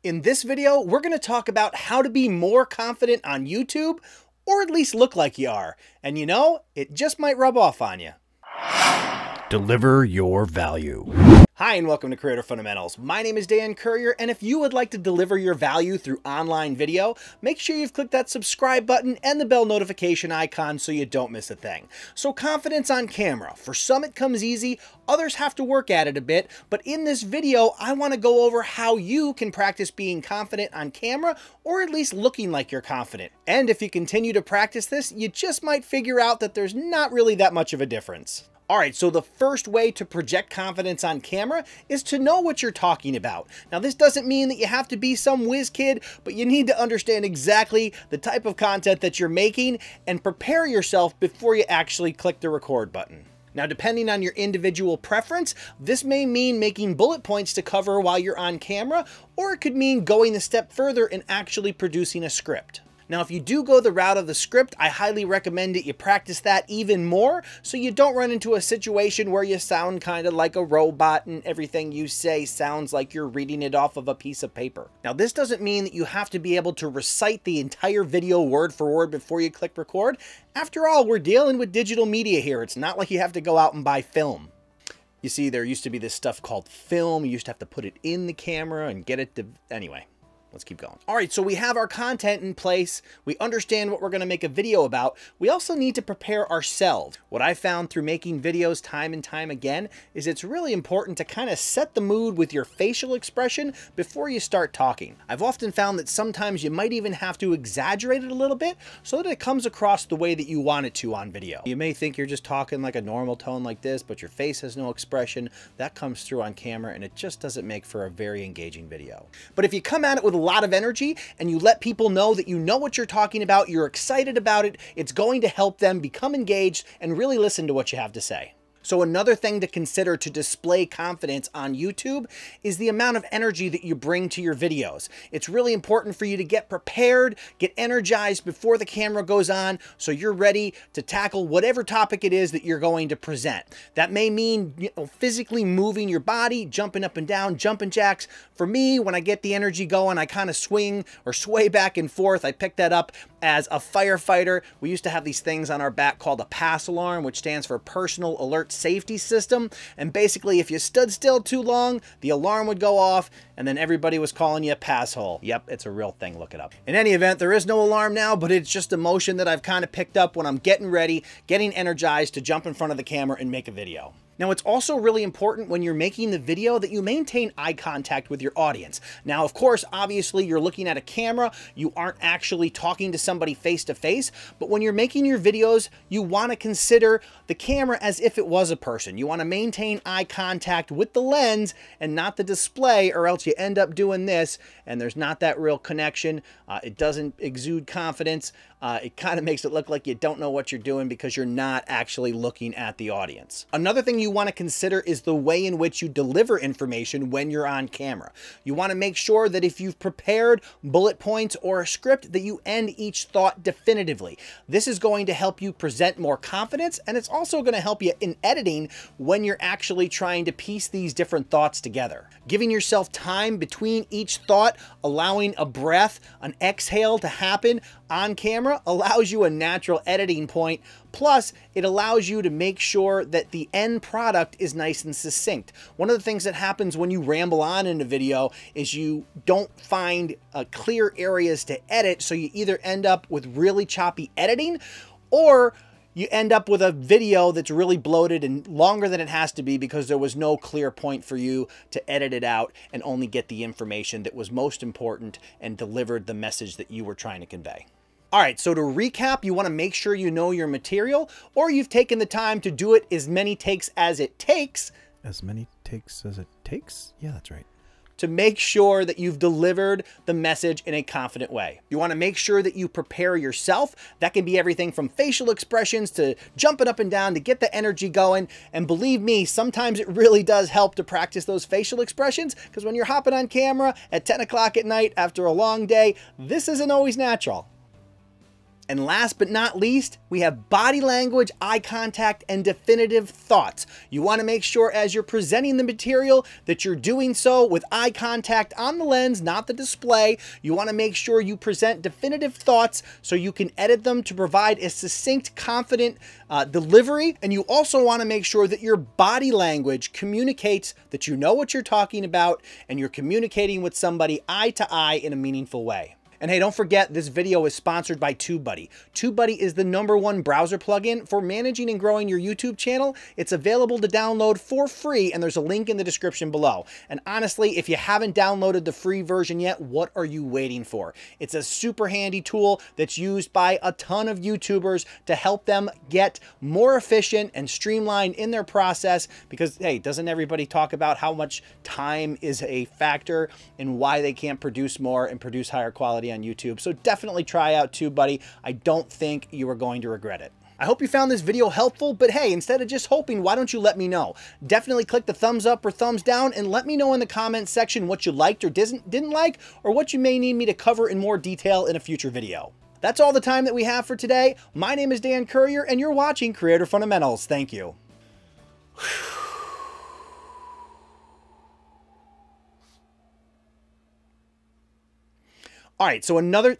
In this video, we're going to talk about how to be more confident on YouTube, or at least look like you are. And you know, it just might rub off on you. Deliver your value. Hi, and welcome to Creator Fundamentals. My name is Dan Currier, and if you would like to deliver your value through online video, make sure you've clicked that subscribe button and the bell notification icon so you don't miss a thing. So confidence on camera. For some it comes easy, others have to work at it a bit, but in this video, I want to go over how you can practice being confident on camera, or at least looking like you're confident. And if you continue to practice this, you just might figure out that there's not really that much of a difference. Alright, so the first way to project confidence on camera is to know what you're talking about. Now, this doesn't mean that you have to be some whiz kid, but you need to understand exactly the type of content that you're making and prepare yourself before you actually click the record button. Now, depending on your individual preference, this may mean making bullet points to cover while you're on camera, or it could mean going a step further and actually producing a script. Now, if you do go the route of the script, I highly recommend that you practice that even more so you don't run into a situation where you sound kind of like a robot and everything you say sounds like you're reading it off of a piece of paper. Now, this doesn't mean that you have to be able to recite the entire video word for word before you click record. After all, we're dealing with digital media here. It's not like you have to go out and buy film. You see, there used to be this stuff called film. You used to have to put it in the camera and get it to... Anyway. Let's keep going. All right, so we have our content in place. We understand what we're going to make a video about. We also need to prepare ourselves. What I found through making videos time and time again is it's really important to kind of set the mood with your facial expression before you start talking. I've often found that sometimes you might even have to exaggerate it a little bit so that it comes across the way that you want it to on video. You may think you're just talking like a normal tone like this, but your face has no expression. That comes through on camera, and it just doesn't make for a very engaging video. But if you come at it with a lot of energy and you let people know that you know what you're talking about, you're excited about it, it's going to help them become engaged and really listen to what you have to say. So another thing to consider to display confidence on YouTube is the amount of energy that you bring to your videos. It's really important for you to get prepared, get energized before the camera goes on so you're ready to tackle whatever topic it is that you're going to present. That may mean, physically moving your body, jumping up and down, jumping jacks. For me, when I get the energy going, I kind of swing or sway back and forth. I picked that up as a firefighter. We used to have these things on our back called a PASS alarm, which stands for Personal Alert Safety System. And basically, if you stood still too long, the alarm would go off and then everybody was calling you a pass hole. Yep, it's a real thing. Look it up. In any event, there is no alarm now, but it's just a motion that I've kind of picked up when I'm getting ready, getting energized to jump in front of the camera and make a video. Now, it's also really important when you're making the video that you maintain eye contact with your audience. Now, of course, obviously, you're looking at a camera. You aren't actually talking to somebody face to face. But when you're making your videos, you want to consider the camera as if it was a person. You want to maintain eye contact with the lens and not the display, or else you end up doing this and there's not that real connection. It doesn't exude confidence. It kind of makes it look like you don't know what you're doing because you're not actually looking at the audience. Another thing you want to consider is the way in which you deliver information when you're on camera. You want to make sure that if you've prepared bullet points or a script, that you end each thought definitively. This is going to help you present more confidence, and it's also going to help you in editing when you're actually trying to piece these different thoughts together. Giving yourself time between each thought, allowing a breath, an exhale to happen on camera allows you a natural editing point. Plus, it allows you to make sure that the end product is nice and succinct. One of the things that happens when you ramble on in a video is you don't find clear areas to edit, so you either end up with really choppy editing, or you end up with a video that's really bloated and longer than it has to be because there was no clear point for you to edit it out and only get the information that was most important and delivered the message that you were trying to convey. All right, so to recap, you want to make sure you know your material, or you've taken the time to do it as many takes as it takes. As many takes as it takes? Yeah, that's right. To make sure that you've delivered the message in a confident way. You want to make sure that you prepare yourself. That can be everything from facial expressions to jumping up and down to get the energy going. And believe me, sometimes it really does help to practice those facial expressions, because when you're hopping on camera at 10 o'clock at night after a long day, this isn't always natural. And last but not least, we have body language, eye contact, and definitive thoughts. You want to make sure as you're presenting the material that you're doing so with eye contact on the lens, not the display. You want to make sure you present definitive thoughts so you can edit them to provide a succinct, confident delivery. And you also want to make sure that your body language communicates that you know what you're talking about and you're communicating with somebody eye to eye in a meaningful way. And hey, don't forget, this video is sponsored by TUBEBUDDY. TUBEBUDDY is the #1 browser plugin for managing and growing your YouTube channel. It's available to download for free, and there's a link in the description below. And honestly, if you haven't downloaded the free version yet, what are you waiting for? It's a super handy tool that's used by a ton of YouTubers to help them get more efficient and streamlined in their process because, hey, doesn't everybody talk about how much time is a factor in why they can't produce more and produce higher quality on YouTube? So definitely try out TUBEBUDDY. I don't think you are going to regret it. I hope you found this video helpful, but hey, instead of just hoping, why don't you let me know? Definitely click the thumbs up or thumbs down and let me know in the comments section what you liked or didn't like, or what you may need me to cover in more detail in a future video. That's all the time that we have for today. My name is Dan Courier and you're watching Creator Fundamentals. Thank you. All right, so another...